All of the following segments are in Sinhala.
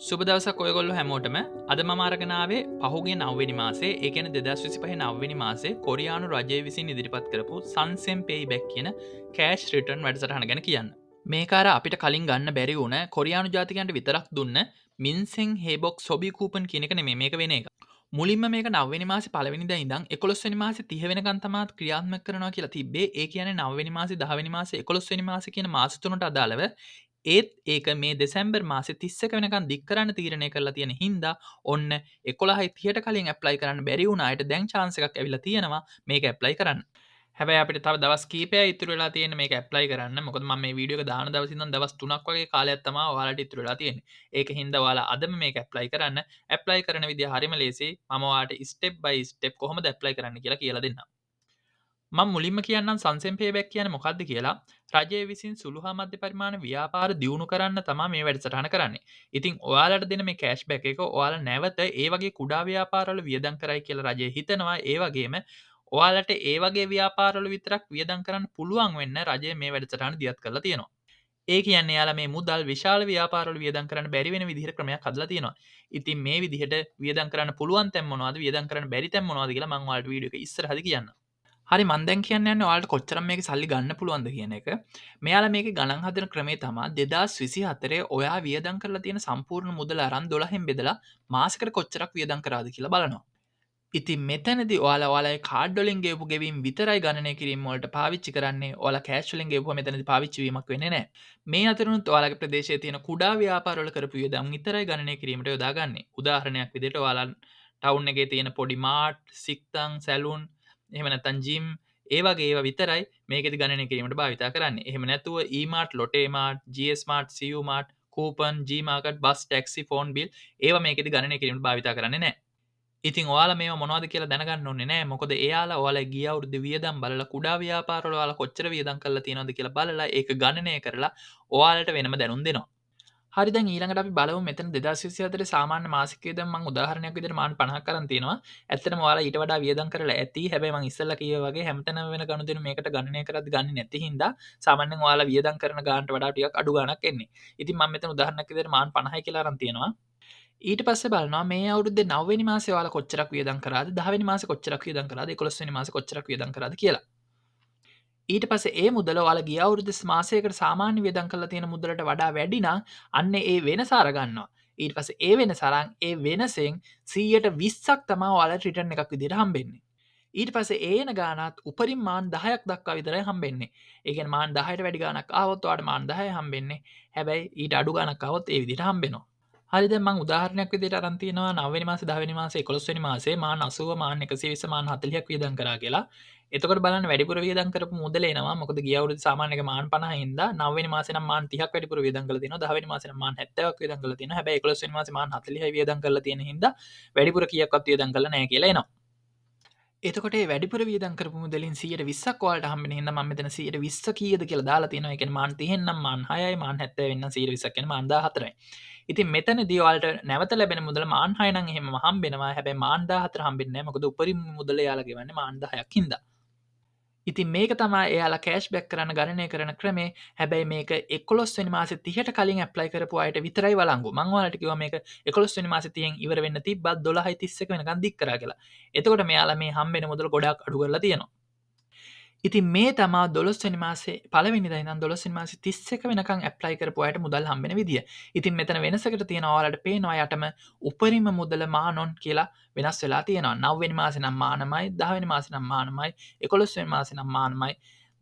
සුබ දවසක් ඔයගොල්ලෝ හැමෝටම අද මම අරගෙන ආවේ පහුගිය 9 වෙනි මාසේ ඒ කියන්නේ 2025 9 වෙනි මාසේ කොරියානු රජය විසින් ඉදිරිපත් කරපු Sunsen Payback කියන කෑෂ් රිටර්න් වැඩසටහන ගැන කියන්න. මේක අර අපිට කලින් ගන්න බැරි වුණ කොරියානු ජාතිකයන්ට විතරක් දුන්න මින්සෙන් හේබොක් සොබි කූපන් කියන එක නෙමෙයි මේක වෙන එක. මුලින්ම මේක 9 වෙනි මාසේ පළවෙනිදා ඉඳන් 11 වෙනි මාසේ 30 වෙනකන් තමයි ක්‍රියාත්මක කරනවා කියලා තිබ්බේ. ඒ කියන්නේ 9 වෙනි මාසේ 10 වෙනි මාසේ 11 වෙනි මාසේ කියන මාස තුනට අදාළව ඒත් ඒක මේ දෙසැම්බර් මාසේ 31 වෙනකන් දික් කරන්න තීරණය කරලා තියෙන හින්දා ඔන්න 11:30ට කලින් ඇප්ලයි කරන්න බැරි වුණ අයට දැන් chance එකක් ඇවිල්ලා තියෙනවා මේක ඇප්ලයි කරන්න. හැබැයි අපිට තව දවස් කීපයක් ඉතුරු වෙලා තියෙන මේක ඇප්ලයි කරන්න. මොකද මම මේ වීඩියෝ එක දාන දවස් ඉඳන් දවස් 3ක් වගේ කාලයක් තමයි ඔයාලට ඉතුරු වෙලා තියෙන්නේ. ඒක හින්දා ඔයාලා අදම මේක ඇප්ලයි කරන්න. ඇප්ලයි කරන විදිය හරිම ලේසියි. මම ඔයාලට ස්ටෙප් බයි ස්ටෙප් කොහොමද ඇප්ලයි කරන්න කියලා දෙන්නම්. මම මුලින්ම කියන්නම් Sunsen Payback කියන්නේ මොකක්ද කියලා. රජය විසින් සුළු හා මධ්‍ය පරිමාණ ව්‍යාපාර දියුණු කරන්න තමයි මේ වැඩසටහන කරන්නේ. ඉතින් ඔයාලට දෙන මේ කෑෂ්බැක් එක ඔයාලා නැවත ඒ වගේ කුඩා ව්‍යාපාරවල වියදම් කරයි කියලා රජය හිතනවා. ඒ වගේම ඔයාලට ඒ වගේ ව්‍යාපාරවල විතරක් වියදම් කරන්න පුළුවන් වෙන්න රජය මේ වැඩසටහන දියත් කරලා තියෙනවා. ඒ කියන්නේ යාලා මේ මුදල් විශාල ව්‍යාපාරවල වියදම් කරන්න බැරි වෙන විදිහට ක්‍රමයක් හදලා තියෙනවා. ඉතින් මේ විදිහට වියදම් කරන්න පුළුවන් තැන් මොනවද වියදම් කරන්න බැරි තැන් මොනවද කියලා මම ඔයාලට වීඩියෝ එක ඉස්සරහදී කියන්නම්. හරි මන් දැන් කියන්න යන්නේ ඔයාලට කොච්චර මේක සල්ලි ගන්න පුළුවන්ද කියන එක. මෙයාලා මේකේ ගණන් හදන ක්‍රමය තමයි 2024 ඔයා වියදම් කරලා තියෙන සම්පූර්ණ මුදල අරන් 12න් බෙදලා මාසෙකට කොච්චරක් වියදම් කරාද කියලා බලනවා. ඉතින් මෙතනදී ඔයාලා ඔයාලගේ කාඩ් වලින් ගෙවපු ගෙවීම් විතරයි ගණනය කිරීම වලට පාවිච්චි කරන්නේ. ඔයාලා කෑෂ් වලින් ගෙවුවා මෙතනදී පාවිච්චි වීමක් වෙන්නේ නැහැ. මේ අතරිනුත් ඔයාලගේ ප්‍රදේශයේ තියෙන කුඩා ව්‍යාපාර වල කරපු වියදම් විතරයි ගණනය කිරීමට යොදාගන්නේ. උදාහරණයක් විදිහට ඔයාලා ටවුන් එකේ තියෙන පොඩි මාර්ට්, සික්තන්, සැලූන් එහෙම නැත්නම් ජිම් ඒ වගේ ඒවා විතරයි මේකෙදි ගණනය කිරීමට භාවිතා කරන්නේ. එහෙම නැතුව E-Mart, Lotte Mart, GS Mart, CU Mart, Coupon, G-Market, bus, taxi, phone bill ඒවා මේකෙදි ගණනය කිරීමට භාවිතා කරන්නේ නැහැ. ඉතින් ඔයාලා මේවා මොනවද කියලා දැනගන්න ඕනේ නැහැ. මොකද එයාලා ඔයාලා ගිය අවුරුද්දේ වියදම් බලලා කුඩා ව්‍යාපාරවල ඔයාලා කොච්චර වියදම් කරලා තියෙනවද කියලා බලලා ඒක ගණනය කරලා ඔයාලට වෙනම දැනුම් දෙනවා. හරි දැන් ඊළඟට අපි බලමු මෙතන 2024 සාමාන්‍ය මාසික වියදම් මම උදාහරණයක් විදිහට මාන 50ක් අරන් තියෙනවා. ඇත්තටම ඔයාලා ඊට වඩා වියදම් කරලා ඇති. හැබැයි මම ඉස්සෙල්ලා කිව්වා වගේ හැමතැනම වෙන ගනුදෙනු මේකට ගණනය කරද්දි ගන්නේ නැති හින්දා සාමාන්‍යයෙන් ඔයාලා වියදම් කරන ගානට වඩා ටිකක් අඩු ගාණක් එන්නේ. ඉතින් මම මෙතන උදාහරණයක් විදිහට මාන 50යි කියලා අරන් තියෙනවා. ඊට පස්සේ බලනවා මේ අවුරුද්දේ 9 වෙනි මාසේ ඔයාලා කොච්චරක් වියදම් කරාද 10 වෙනි මාසේ කොච්චරක් වියදම් කරාද 11 වෙනි මාසේ කොච්චරක් වියදම් කරාද කියලා. ඊට පස්සේ ඒ මුදල ඔයාලා ගිය අවුරුද්දේ මාසයකට සාමාන්‍ය වියදම් කරලා තියෙන මුදලට වඩා වැඩි නම් අන්න ඒ වෙනස අරගන්නවා. ඊට පස්සේ ඒ වෙනස අරන් ඒ වෙනසෙන් 120ක් තමයි ඔයාලට රිටර්න් එකක් විදිහට හම්බෙන්නේ. ඊට පස්සේ ඒ එන ගානත් උපරිම මාන 10ක් දක්වා විතරයි හම්බෙන්නේ. ඒ කියන්නේ මාන 10ට වැඩි ගානක් ආවොත් ඔයාලට මාන 10යි හම්බෙන්නේ. හැබැයි ඊට අඩු ගානක් ආවොත් ඒ විදිහට හම්බෙනවා. හරි දැන් මම උදාහරණයක් විදිහට අරන් තියෙනවා 9 වෙනි මාසේ 10 වෙනි මාසේ 11 වෙනි මාසේ මාන 80 මාන 120 මාන 40ක් වියදම් කරා කියලා. එතකොට බලන්න වැඩිපුර වියදම් කරපු මුදල එනවා. මොකද ගිය අවුරුද්දේ සාමාන්‍ය එක මාන 50 හින්දා 9 වෙනි මාසේ නම් මාන 30ක් වැඩිපුර වියදම් කරලා තියෙනවා. 10 වෙනි මාසේ නම් මාන 70ක් වියදම් කරලා තියෙනවා. හැබැයි 11 වෙනි මාසේ මාන 40යි වියදම් කරලා තියෙන හින්දා වැඩිපුර කීයක්වත් වියදම් කරලා නැහැ කියලා එනවා. එතකොට ඒ වැඩිපුර වියදම් කරපු මුදලින් 120ක් ඔයාලට හම්බෙන හින්දා මම මෙතන 120 කීයද කියලා දාලා තියෙනවා. ඒ කියන්නේ මාන 30 නම් මාන 6යි මාන 70 වෙන්නම් 120ක් කියන්නේ මාන 14යි. ඉතින් මෙතනදී ඔයාලට නැවත ලැබෙන මුදල මාන 6 නම් එහෙමම හම්බෙනවා. හැබැයි මාන 14 හම්බෙන්නේ නැහැ. මොකද උපරිම මුදල එයාලා ගෙවන්නේ මාන 10ක් හින්දා. ඉතින් මේක තමයි එයාලා කෑෂ්බැක් කරන්න ගණනය කරන ක්‍රමේ. හැබැයි මේක 11 වෙනි මාසේ 30ට කලින් ඇප්ලයි කරපු අයට විතරයි වළංගු. මම ඔයාලට කිව්වා මේක 11 වෙනි මාසේ 30න් ඉවර වෙන්න තිබ්බත් 12:31 වෙනකන් දික් කරා කියලා. එතකොට මෙයාලා මේ හම්බෙන මුදල ගොඩාක් අඩු කරලා තියෙනවා. ඉතින් මේ තමා 12 වෙනි මාසේ පළවෙනිදා ඉඳන් 12 වෙනි මාසේ 31 වෙනකන් ඇප්ලයි කරපු අයට මුදල් හම්බෙන විදිය. ඉතින් මෙතන වෙනසකට තියෙනවා ඔයාලට පේනවා යටම උපරිම මුදල මානොන් කියලා වෙනස් වෙලා තියෙනවා. 9 වෙනි මාසේ නම් මානමයි, 10 වෙනි මාසේ නම් මානමයි, 11 වෙනි මාසේ නම් මානමයි,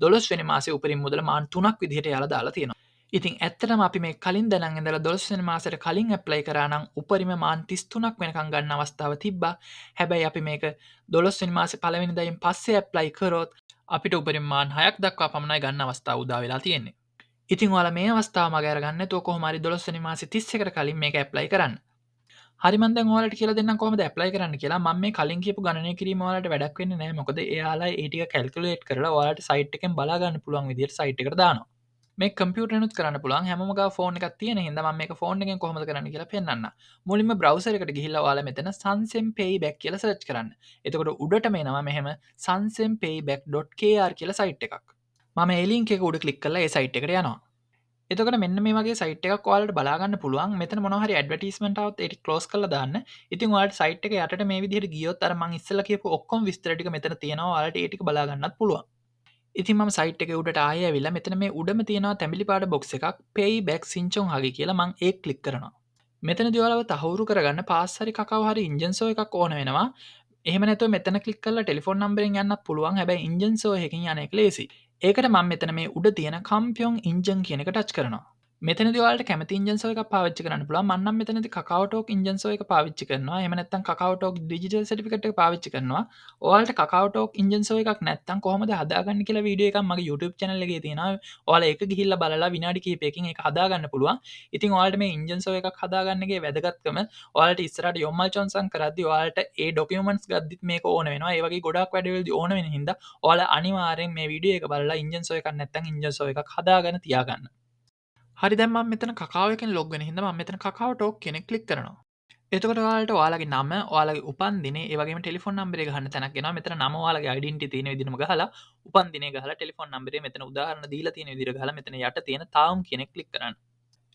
12 වෙනි මාසේ උපරිම මුදල මාන 3ක් විදිහට යාලා දාලා තියෙනවා. ඉතින් ඇත්තටම අපි මේ කලින් දැනන් ඉඳලා 12 වෙනි මාසෙට කලින් ඇප්ලයි කරා නම් උපරිම මාන 33ක් වෙනකන් ගන්න අවස්ථාව තිබ්බා. හැබැයි අපි මේක 12 වෙනි මාසේ පළවෙනිදායින් පස්සේ ඇප්ලයි කරොත් අපිට උපරිම මාන 6ක් දක්වා පමණයි ගන්න අවස්ථාව උදා වෙලා තියෙන්නේ. ඉතින් ඔයාලා මේ අවස්ථාව මග අරගන්න නැතුව කොහොම හරි 12 වෙනි මාසේ 31කට කලින් මේක ඇප්ලයි කරන්න. හරි මම දැන් ඔයාලට කියලා දෙන්නම් කොහොමද ඇප්ලයි කරන්න කියලා. මම මේ කලින් කියපු ගණනය කිරීම ඔයාලට වැඩක් වෙන්නේ නැහැ. මොකද එයාලා ඒ ටික කැල්කියුලේට් කරලා ඔයාලට සයිට් එකෙන් බලා ගන්න පුළුවන් විදිහට සයිට් එකට දානවා. මේ කම්පියුටරෙනුත් කරන්න පුළුවන්. හැමෝම ගාව ෆෝන් එකක් තියෙන හින්දා මම මේක ෆෝන් එකෙන් කොහොමද කරන්න කියලා පෙන්නන්න. මුලින්ම බ්‍රවුසර් එකට ගිහිල්ලා ඔයාලා මෙතන Sunsen Payback කියලා සර්ච් කරන්න. එතකොට උඩටම එනවා මෙහෙම sunsenpayback.kr කියලා සයිට් එකක්. මම ඒ ලින්ක් එක උඩ ක්ලික් කරලා ඒ සයිට් එකට යනවා. එතකට මෙන්න මේ වගේ සයිට් එකක් ඔයාලට බලාගන්න පුළුවන්. මෙතන මොනවා හරි ඇඩ්වර්ටයිස්මන්ට් આવුත් ඒක ක්ලෝස් කරලා දාන්න. ඉතින් ඔයාලට සයිට් එක යටට මේ විදිහට ගියොත් අර මං ඉස්සෙල්ලා කියපු ඔක්කොම විස්තර ටික මෙතන තියෙනවා. ඔයාලට ඒ ටික බලා ගන්නත් පුළුවන්. ඉතින් මම සයිට් එක උඩට ආයෙ ඇවිල්ලා මෙතන මේ උඩම තියෙනවා තැඹිලි පාට බොක්ස් එකක් pay back සින්චොන් හගේ කියලා මං ඒක ක්ලික් කරනවා. මෙතනදී ඔයාලව තහවුරු කරගන්න පාස් හරි කකව හරි ඉන්ජන් සෝ එකක් ඕන වෙනවා. එහෙම නැතුව මෙතන ක්ලික් කරලා ටෙලිෆෝන් නම්බරෙන් යන්නත් පුළුවන්. හැබැයි ඉන්ජන් සෝ එකකින් යන එක ලේසි. ඒකට මම මෙතන මේ උඩ තියෙන කම්පියොන් ඉන්ජන් කියන එක ටච් කරනවා. මෙතනදී ඔයාලට කැමති ඉන්ජන් සෝ එකක් පාවිච්චි කරන්න පුළුවන්. මම නම් මෙතනදී කකාවටෝක් ඉන්ජන් සෝ එක පාවිච්චි කරනවා. එහෙම නැත්නම් කකාවටෝක් ඩිජිටල් සර්ටිෆිකේට් එක පාවිච්චි කරනවා. ඔයාලට කකාවටෝක් ඉන්ජන් සෝ එකක් නැත්නම් කොහොමද හදාගන්නේ කියලා වීඩියෝ එකක් මගේ YouTube channel එකේ තියෙනවා. ඔයාලා ඒක ගිහිල්ලා බලලා විනාඩි කිහිපයකින් ඒක හදාගන්න පුළුවන්. ඉතින් ඔයාලට මේ ඉන්ජන් සෝ එකක් හදාගන්න එකේ වැදගත්කම ඔයාලට ඉස්සරහට යොම්මල් චොන්සන් කරද්දී ඔයාලට ඒ ඩොකියුමන්ට්ස් ගද්දිත් මේක ඕන වෙනවා. ඒ වගේ ගොඩක් වැඩවලදී ඕන වෙන හින්දා ඔයාලා අනිවාර්යෙන් මේ වීඩියෝ එක බලලා ඉන්ජන් සෝ එකක් නැත්නම් ඉන්ජන් සෝ එකක් හදාගෙන තියාගන්න. හරි දැන් මම මෙතන කකාව එකෙන් ලොග් වෙන හින්දා මම මෙතන කකාව ටෝක් කියන එක ක්ලික් කරනවා. එතකොට ඔයාලට ඔයාලගේ නම, ඔයාලගේ උපන්දිනේ, ඒ වගේම ටෙලිෆෝන් නම්බරය ගහන්න තැනක් එනවා. මෙතන නම ඔයාලගේ ඩෙන්ටිටි තියෙන විදිහටම ගහලා, උපන්දිනේ ගහලා, ටෙලිෆෝන් නම්බරය මෙතන උදාහරණ දීලා තියෙන විදිහට ගහලා මෙතන යට තියෙන තාම් කියන එක ක්ලික් කරන්න.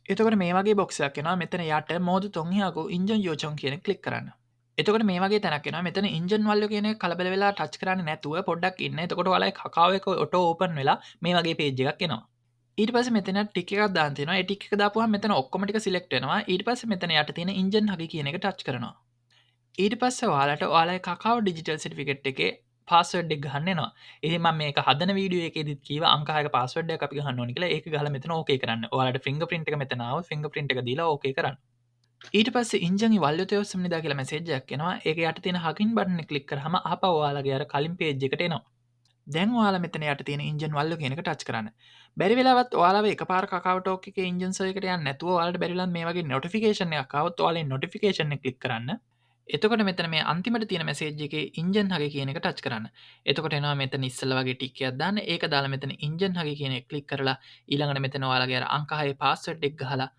එතකොට මේ වගේ බොක්ස් එකක් එනවා. මෙතන යට මෝදු තොන්හියාකෝ ඉන්ජන් යෝචොන් කියන එක ක්ලික් කරන්න. එතකොට මේ වගේ තැනක් එනවා. මෙතන ඉන්ජන් වල්යෝ කියන එක කලබල වෙලා ටච් කරන්නේ නැතුව පොඩ්ඩක් ඉන්න. එතකොට ඔයාලගේ කකාව එක ඔටෝ ඕපන් වෙලා මේ වගේ පේජ් එකක් එනවා. ඊට පස්සේ මෙතන ටික එකක් දාන්න තියෙනවා. ඒ ටික එක දාපුවහම මෙතන ඔක්කොම ටික සිලෙක්ට් වෙනවා. ඊට පස්සේ මෙතන යට තියෙන ඉන්ජන් හගි කියන එක ටච් කරනවා. ඊට පස්සේ ඔයාලට ඔයාලගේ කකාව ඩිජිටල් සර්ටිෆිකේට් එකේ පාස්වර්ඩ් එක ගහන්න එනවා. ඉතින් මම මේක හදන වීඩියෝ එකේදීත් කීවා අංක 6ක පාස්වර්ඩ් එකක් අපි ගහන්න ඕනේ කියලා. ඒක ගහලා මෙතන ඕකේ කරන්න. ඔයාලට ෆින්ගර්ප්‍රින්ට් එක මෙතන ආවොත් ෆින්ගර්ප්‍රින්ට් එක දීලා ඕකේ කරන්න. ඊට පස්සේ ඉන්ජන් ඉවල්යුතේ ඔස්සම්නිදා කියලා මැසේජ් එකක් එනවා. ඒක යට තියෙන හගින් බටන් එක ක්ලික් කරාම ආපහු ඔයාලගේ අර කලින් පේජ් එකට එනවා. දැන් ඔයාලා මෙතන යට තියෙන ඉන්ජන් වල්ල කියන එක ටච් කරන්න. බැරි වෙලාවත් ඔයාලව එකපාර කකාව ටෝක් එකේ ඉන්ජන් සෝ එකට යන්නේ නැතුව ඔයාලට බැරි වෙලාවත් මේ වගේ නොටිෆිකේෂන් එකක් ආවොත් ඔයාලා ඒ නොටිෆිකේෂන් එක ක්ලික් කරන්න. එතකොට මෙතන මේ අන්තිමට තියෙන මැසේජ් එකේ ඉන්ජන් හගේ කියන එක ටච් කරන්න. එතකොට එනවා මෙතන ඉස්සෙල්ලා වගේ ටික් එකක් දාන්න. ඒක දාලා මෙතන ඉන්ජන් හගේ කියන එක ක්ලික් කරලා ඊළඟට මෙතන ඔයාලගේ අර අංක 6 පාස්වර්ඩ් එක ගහලා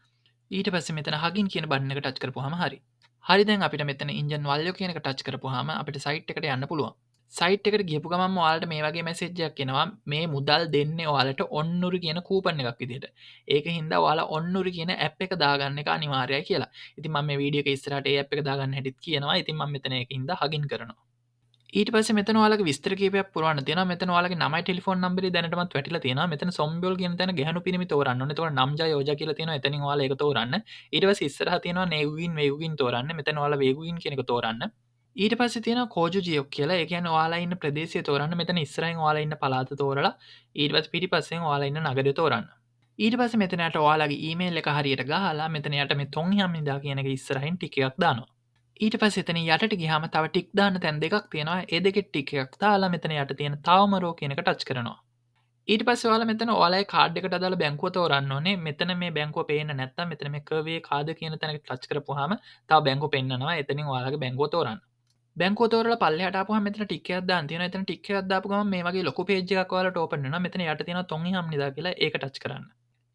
ඊට පස්සේ මෙතන හගින් කියන බටන් එක ටච් කරපුවාම හරි. හරි දැන් අපිට මෙතන ඉන්ජන් වල්යෝ කියන එක ටච් කරපුවාම අපිට සයිට් එකට යන්න පුළුවන්. සයිට් එකට ගියපු ගමන්ම ඔයාලට මේ වගේ මැසේජ් එකක් එනවා මේ මුදල් දෙන්නේ ඔයාලට ඔන්නුරු කියන කූපන් එකක් විදිහට. ඒක හින්දා ඔයාලා ඔන්නුරු කියන ඇප් එක දාගන්න එක අනිවාර්යයි කියලා. ඉතින් මම මේ වීඩියෝ එක ඉස්සරහට ඒ ඇප් එක දාගන්න හැටිත් කියනවා. ඉතින් මම මෙතන ඒකින්ද හගින් කරනවා. ඊට පස්සේ මෙතන ඔයාලගේ විස්තර කීපයක් පුරවන්න තියෙනවා. මෙතන ඔයාලගේ නමයි ටෙලිෆෝන් නම්බරය දැනටමත් වැටිලා තියෙනවා. මෙතන සොම්බියෝල් කියන තැන ගැහණු පිරිමි තෝරන්න ඕනේ. එතකොට නම්ජා යෝජා කියලා තියෙනවා. එතනින් ඔයාලා ඒක තෝරන්න. ඊට පස්සේ ඉස්සරහා තියෙනවා නෙගුගින් වේගුගින් තෝරන්න. මෙතන ඔයාලා වේගුගින් කියන එක තෝරන්න. ඊට පස්සේ තියෙනවා කෝජු ජියොක් කියලා. ඒ කියන්නේ ඔයාලා ඉන්න ප්‍රදේශය තෝරන්න. මෙතන ඉස්සරහින් ඔයාලා ඉන්න පළාත තෝරලා ඊට පස්සේ පිටිපස්සෙන් ඔයාලා ඉන්න නගරය තෝරන්න. ඊට පස්සේ මෙතන යට ඔයාලගේ ඊමේල් එක හරියට ගහලා මෙතන යට මේ තොන්හියම් නිදා කියන එක ඉස්සරහින් ටික එකක් දානවා. ඊට පස්සේ එතන යටට ගියාම තව ටික් දාන්න තැන් දෙකක් තියෙනවා. ඒ දෙකේ ටික් එකක් දාලා මෙතන යට තියෙන තවමරෝ කියන එක ටච් කරනවා. ඊට පස්සේ ඔයාලා මෙතන ඔයාලගේ කාඩ් එකට අදාළ බැංකුව තෝරන්න ඕනේ. මෙතන මේ බැංකුව පේන්නේ නැත්නම් මෙතන මේ කර්ව් එකේ කාද කියන තැනක ටච් කරපුවාම තව බැංකුව පෙන්නනවා. එතනින් ඔයාලගේ බැංකුව තෝරන්න. බැංකුව තෝරලා පල්ලෙහාට ආපුවාම මෙතන ටික් එකක් දාන්න තියෙනවා. එතන ටික් එකක් දාපු ගමන් මේ වගේ ලොකු පේජ් එකක් ඔයාලට ඕපන් වෙනවා. මෙතන යට තියෙනවා තොන්හිහම් නිදා කියලා ඒක ටච් කරන්න.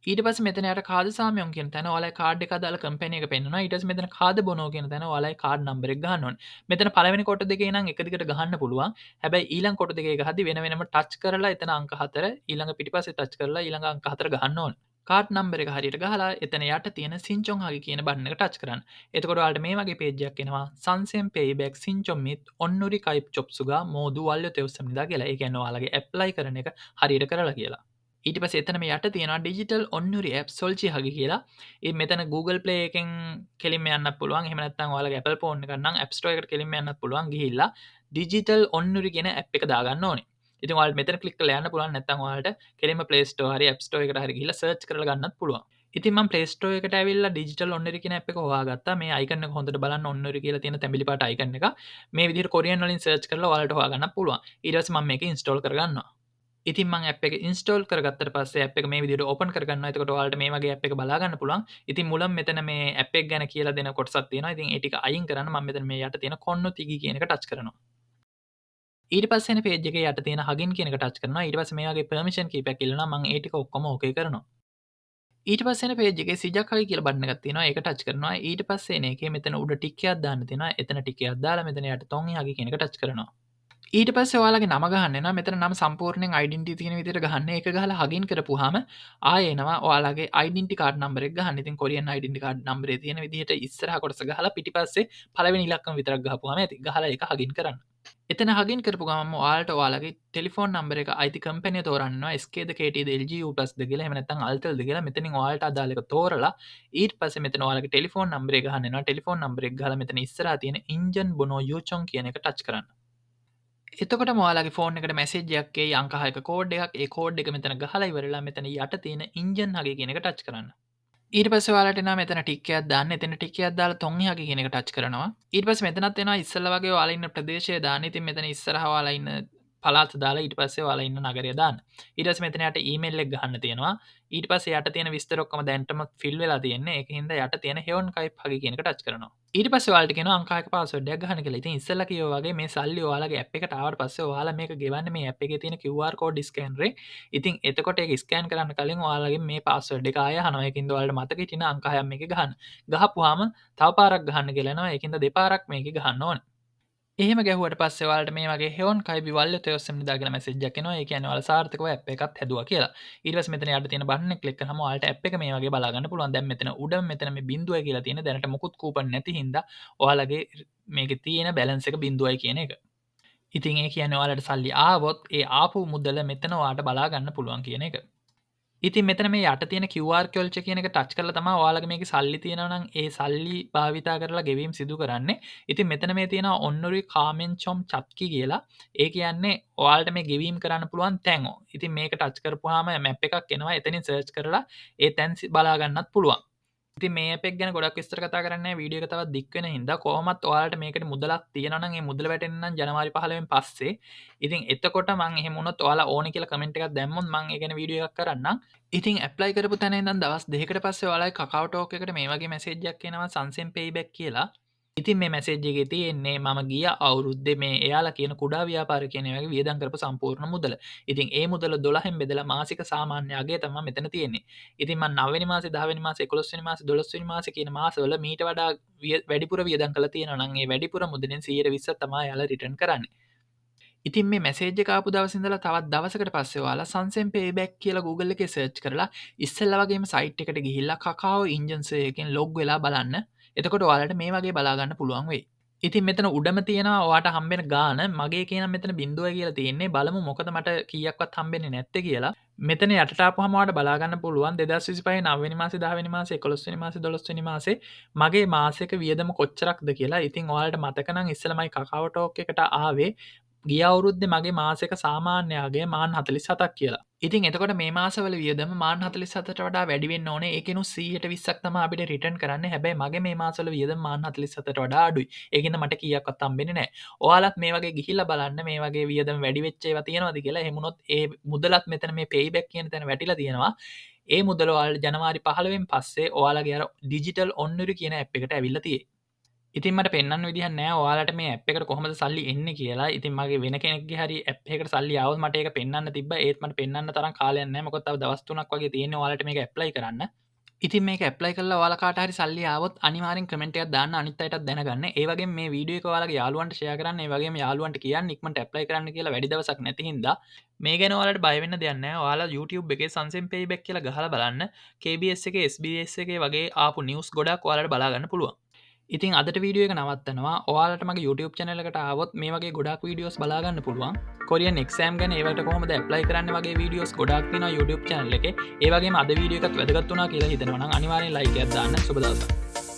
ඊට පස්සේ මෙතන යට කාද සාමයන් කියන තැන ඔයාලගේ කාඩ් එක අදාළ කම්පැනි එක පෙන්වනවා. ඊට පස්සේ මෙතන කාද බොනෝ කියන තැන ඔයාලගේ කාඩ් නම්බර් එක ගහන්න ඕනේ. මෙතන පළවෙනි කොට දෙකේ නම් එක දිගට ගහන්න පුළුවන්. හැබැයි ඊළඟ කොට දෙකේ ගහද්දි වෙන වෙනම ටච් කරලා එතන අංක 4 ඊළඟ පිටිපස්සේ ටච් කරලා ඊළඟ අංක 4 ගහන්න ඕනේ. කාඩ් නම්බර් එක හරියට ගහලා එතන යට තියෙන සින්චොන් හගේ කියන බටන් එක ටච් කරන්න. එතකොට ඔයාලට මේ වගේ පේජ් එකක් එනවා. සංසෙන් පේබැක් සින්චොන් මිත් ඔන්නුරි කයිප් චොප්සුගා මෝදු වල්යෝ තෙවසම්නිදා කියලා. ඒ කියන්නේ ඔයාලගේ ඇප්ලයි කරන එක හරියට කරලා කියලා. ඊට පස්සේ එතන මේ යට තියෙනවා ඩිජිටල් ඔන්නුරි ඇප් සොල්චි හගේ කියලා. ඒ මෙතන Google Play එකෙන් කෙලින්ම යන්නත් පුළුවන්. එහෙම නැත්නම් ඔයාලගේ Apple phone එකක් නම් App Store එකට කෙලින්ම යන්නත් පුළුවන්. ගිහිල්ලා ඩිජිටල් ඔන්නුරි කියන ඇප් එක දාගන්න ඕනේ. ඉතින් ඔයාලට මෙතන ක්ලික් කරලා යන්න පුළුවන්. නැත්නම් ඔයාලට කෙලින්ම Play Store හරි App Store එකට හරි ගිහිල්ලා සර්ච් කරලා ගන්නත් පුළුවන්. ඉතින් මම Play Store එකට ඇවිල්ලා ඩිජිටල් ඔන්නුරි කියන ඇප් එක හොයාගත්තා. මේ අයිකන් එක හොඳට බලන්න ඔන්නුරි කියලා තියෙන තැඹිලි පාට අයිකන් එක. මේ විදිහට කොරියන් වලින් සර්ච් කරලා ඔයාලට හොයාගන්න පුළුවන්. ඊට පස්සේ මම මේක ඉන්ස්ටෝල් කරගන්නවා. ඉතින් මං ඇප් එක ඉන්ස්ටෝල් කරගත්තට පස්සේ ඇප් එක මේ විදිහට ඕපන් කරගන්නවා. එතකොට ඔයාලට මේ වගේ ඇප් එක බලා ගන්න පුළුවන්. ඉතින් මුලින් මෙතන මේ ඇප් එක ගැන කියලා දෙන කොටසක් තියෙනවා. ඉතින් ඒ ටික අයින් කරන්න මම මෙතන මේ යට තියෙන කොන්නු තිගි කියන එක ටච් කරනවා. ඊට පස්සේ එන පේජ් එකේ යට තියෙන හගින් කියන එක ටච් කරනවා. ඊට පස්සේ මේ වගේ පර්මිෂන් කීපයක් ඉල්ලනවා. මම ඒ ටික ඔක්කොම ඕකේ කරනවා. ඊට පස්සේ එන පේජ් එකේ සිජක් හයි කියලා බටන් එකක් තියෙනවා. ඒක ටච් කරනවා. ඊට පස්සේ එන එකේ මෙතන උඩ ටික් එකක් දාන්න තියෙනවා. එතන ටික් එකක් දාලා මෙතන යට තොන් හගි කියන එක ටච් කරනවා. ඊට පස්සේ ඔයාලගේ නම ගහන්න මෙතන නම් සම්පූර්ණයෙන් අයිඩෙන්ටිටි තියෙන විදිහට ගහන්න. ඒක ගහලා හගින් කරපුවාම ආයෙ එනවා ඔයාලගේ අයිඩෙන්ටිටි කාඩ් නම්බර් එක ගහන්න. ඉතින් කොරියන් අයිඩෙන්ටිටි කාඩ් නම්බරේ තියෙන විදිහට ඉස්සරහ කොටස ගහලා පිටිපස්සේ පළවෙනි ඉලක්කම විතරක් ගහපුවාම ඇති. ගහලා ඒක හගින් කරන්න. එතන හගින් කරපු ගමන්ම ඔයාලට ඔයාලගේ ටෙලිෆෝන් නම්බර එක අයිති කම්පැනිය තෝරන්නවා. SKද KTද LG U+ ද කියලා එහෙම නැත්නම් Altelද කියලා. මෙතනින් ඔයාලට අදාළ එක තෝරලා ඊට පස්සේ මෙතන ඔයාලගේ ටෙලිෆෝන් නම්බර එක ගහන්න වෙනවා. ටෙලිෆෝන් නම්බර එක ගහලා මෙතන ඉස්සරහා තියෙන ඉන්ජන් බොනෝ යූචොන් කියන එක ටච් කරන්න. එතකොට ඔයාලගේ ෆෝන් එකට මැසේජ් එකක් එයි අංක 6ක කෝඩ් එකක්. ඒ කෝඩ් එක මෙතන ගහලා ඉවරලා මෙතන යට තියෙන ඉන්ජන් හගේ කියන එක ටච් කරන්න. ඊට පස්සේ ඔයාලට එනවා මෙතන ටික් එකක් දාන්න. එතන ටික් එකක් දාලා 3 හගේ කියන එක ටච් කරනවා. ඊට පස්සේ මෙතනත් එනවා ඉස්සෙල්ලා වගේ ඔයාලා ඉන්න ප්‍රදේශය දාන්න. ඉතින් මෙතන ඉස්සරහා ඔයාලා ඉන්න පළාත දාලා ඊට පස්සේ ඔයාලා ඉන්න නගරය දාන්න. ඊට පස්සේ මෙතන යට ඊමේල් එක ගහන්න තියෙනවා. ඊට පස්සේ යට තියෙන විස්තර ඔක්කොම දැන්ටම ෆිල් වෙලා තියෙන්නේ. ඒකින්ද යට තියෙන හෙවන් කයිප් හගේ කියන එක ටච් කරනවා. ඊට පස්සේ ඔයාලට කියනවා අංක 6ක පාස්වර්ඩ් එකක් ගහන්න කියලා. ඉතින් ඉස්සෙල්ලා කිව්වා වගේ මේ සල්ලි ඔයාලගේ ඇප් එකට ආවට පස්සේ ඔයාලා මේක ගෙවන්නේ මේ ඇප් එකේ තියෙන QR කෝඩ් ස්කෑනරේ. ඉතින් එතකොට ඒක ස්කෑන් කරන්න කලින් ඔයාලගේ මේ පාස්වර්ඩ් එක ආයෙ අහනවා. ඒකින්ද ඔයාලට මතක හිටින අංක 6ක් මේකේ ගහන්න. ගහපුවාම තව පාරක් ගහන්න කියලා එනවා. ඒකින්ද දෙපාරක් මේකේ ගහන්න ඕනේ. එහෙම ගැහුවට පස්සේ ඔයාලට මේ වගේ හෙවන් කයි විවල්්‍ය ඔස්සම දාගෙන මැසේජ් එකක් එනවා. ඒ කියන්නේ ඔයාලා සාර්ථකව ඇප් එකක් හැදුවා කියලා. ඊට පස්සේ මෙතන යට තියෙන බටන් එක ක්ලික් කරාම ඔයාලට ඇප් එක මේ වගේ බලා ගන්න පුළුවන්. දැන් මෙතන උඩ මෙතන මේ බිඳුවයි කියලා තියෙන දැනට මොකුත් කූපන් නැති හින්දා ඔයාලගේ මේකේ තියෙන බැලන්ස් එක බිඳුවයි කියන එක. ඉතින් ඒ කියන්නේ ඔයාලට සල්ලි ආවොත් ඒ ආපු මුදල මෙතන ඔයාලට බලා ගන්න පුළුවන් කියන එක. ඉතින් මෙතන මේ යට තියෙන QR කෝඩ් එක කියන එක ටච් කරලා තමයි ඔයාලගේ මේකේ සල්ලි තියෙනවා නම් ඒ සල්ලි භාවිතා කරලා ගෙවීම සිදු කරන්නේ. ඉතින් මෙතන මේ තියෙනවා ඔන්නොරි කාමෙන්චොම් චත්කි කියලා. ඒ කියන්නේ ඔයාලට මේ ගෙවීම කරන්න පුළුවන් තැන්. ඉතින් මේක ටච් කරපුවාම මැප් එකක් එනවා. එතනින් සර්ච් කරලා ඒ තැන් බලා ගන්නත් පුළුවන්. ඉතින් මේ ඇප් එක ගැන ගොඩක් විස්තර කතා කරන්නේ නැහැ. වීඩියෝ එක තවත් දික් වෙන හින්දා කොහොමත් ඔයාලට මේකට මුදලක් තියෙනවා නම් ඒ මුදල වැටෙන්න නම් ජනවාරි 15 වෙනි පස්සේ. ඉතින් එතකොට මම එහෙම වුණොත් ඔයාලා ඕනේ කියලා කමෙන්ට් එකක් දැම්මොත් මම ඒ ගැන වීඩියෝ එකක් කරන්නම්. ඉතින් ඇප්ලයි කරපු තැන ඉඳන් දවස් 2කට පස්සේ ඔයාලගේ Kakao Talk එකට මේ වගේ මැසේජ් එකක් එනවා Sunsen Payback කියලා. ඉතින් මේ මැසේජ් එකේ තියෙන්නේ මම ගිය අවුරුද්දේ මේ එයාලා කියන කුඩා ව්‍යාපාර කියන වගේ වියදම් කරපු සම්පූර්ණ මුදල. ඉතින් ඒ මුදල 12න් බෙදලා මාසික සාමාන්‍ය අගය තමයි මෙතන තියෙන්නේ. ඉතින් මම 9 වෙනි මාසේ 10 වෙනි මාසේ 11 වෙනි මාසේ 12 වෙනි මාසේ කියන මාසවල මීට වඩා වැඩිපුර වියදම් කරලා තියෙනවා නම් ඒ වැඩිපුර මුදලෙන් 120 තමයි එයාලා රිටර්න් කරන්නේ. ඉතින් මේ මැසේජ් එක ආපු දවස් ඉඳලා තවත් දවසකට පස්සේ ඔයාලා Sunsen Payback කියලා Google එකේ සර්ච් කරලා ඉස්සෙල්ලා වගේම සයිට් එකට ගිහිල්ලා Kakao Engines එකෙන් log වෙලා බලන්න. එතකොට ඔයාලට මේ වගේ බලා ගන්න පුළුවන් වෙයි. ඉතින් මෙතන උඩම තියෙනවා ඔයාට හම්බෙන ගාන. මගේ කියනම් මෙතන 0 කියලා තියෙන්නේ. බලමු මොකද මට කීයක්වත් හම්බෙන්නේ නැත්තේ කියලා. මෙතන යටට ආපුවම ඔයාලට බලා ගන්න පුළුවන් 2025 9 වෙනි මාසේ 10 වෙනි මාසේ 11 වෙනි මාසේ 12 වෙනි මාසේ මගේ මාසික වියදම කොච්චරක්ද කියලා. ඉතින් ඔයාලට මතක නම් ඉස්සෙල්ලාමයි Kakao Talk එකට ආවේ ගිය අවුරුද්දේ මගේ මාසයක සාමාන්‍ය අගය මාන 47ක් කියලා. ඉතින් එතකොට මේ මාසවල වියදම මාන 47ට වඩා වැඩි වෙන්න ඕනේ. ඒකෙනුත් 120ක් තමයි අපිට රිටර්න් කරන්න. හැබැයි මගේ මේ මාසවල වියදම මාන 47ට වඩා අඩුයි. ඒකින්ද මට කීයක්වත් හම්බෙන්නේ නැහැ. ඔයාලත් මේ වගේ ගිහිල්ලා බලන්න මේ වගේ වියදම වැඩි වෙච්ච ඒවා තියෙනවද කියලා. එහෙම වුණොත් ඒ මුදලත් මෙතන මේ payback කියන තැන වැටිලා තියෙනවා. ඒ මුදල ඔයාලට ජනවාරි 15 වෙනි පස්සේ ඔයාලගේ අර ඩිජිටල් ඔන්නොරි කියන ඇප් එකට ඇවිල්ලා තියෙයි. ඉතින් මට පෙන්වන්න විදිහක් නැහැ ඔයාලට මේ ඇප් එකට කොහොමද සල්ලි එන්නේ කියලා. ඉතින් මගේ වෙන කෙනෙක්ගේ හරි ඇප් එකකට සල්ලි ආවොත් මට ඒක පෙන්වන්න තිබ්බා. ඒත් මට පෙන්වන්න තරම් කාලයක් නැහැ. මොකද තව දවස් 3ක් වගේ තියෙන්නේ ඔයාලට මේක ඇප්ලයි කරන්න. ඉතින් මේක ඇප්ලයි කරලා ඔයාලා කාට හරි සල්ලි ආවොත් අනිවාර්යෙන් කමෙන්ට් එකක් දාන්න අනිත් අයටත් දැනගන්න. ඒ වගේම මේ වීඩියෝ එක ඔයාලගේ යාළුවන්ට ෂෙයා කරන්න. ඒ වගේම යාළුවන්ට කියන්න ඉක්මනට ඇප්ලයි කරන්න කියලා වැඩි දවසක් නැති හින්දා මේ ගැන ඔයාලට බය වෙන්න දෙයක් නැහැ. ඔයාලා YouTube එකේ Sunsen Payback කියලා ගහලා බලන්න. KBS එකේ SBS එකේ වගේ ආපු නිවුස් ගොඩක් ඔයාලට බලා ගන්න පුළුවන්. ඉතින් අදට වීඩියෝ එක නවත්තනවා. ඔයාලට මගේ YouTube channel එකට ආවොත් මේ වගේ ගොඩක් වීඩියෝස් බලා ගන්න පුළුවන්. කොරියන් එක්සෑම් ගැන ඒවට කොහොමද ඇප්ලයි කරන්න වගේ වීඩියෝස් ගොඩක් තියෙනවා YouTube channel එකේ. ඒ වගේම අද වීඩියෝ එකත් වැදගත් වුණා කියලා හිතනවා නම් අනිවාර්යෙන් like එකක් දාන්න. සුබ දවසක්.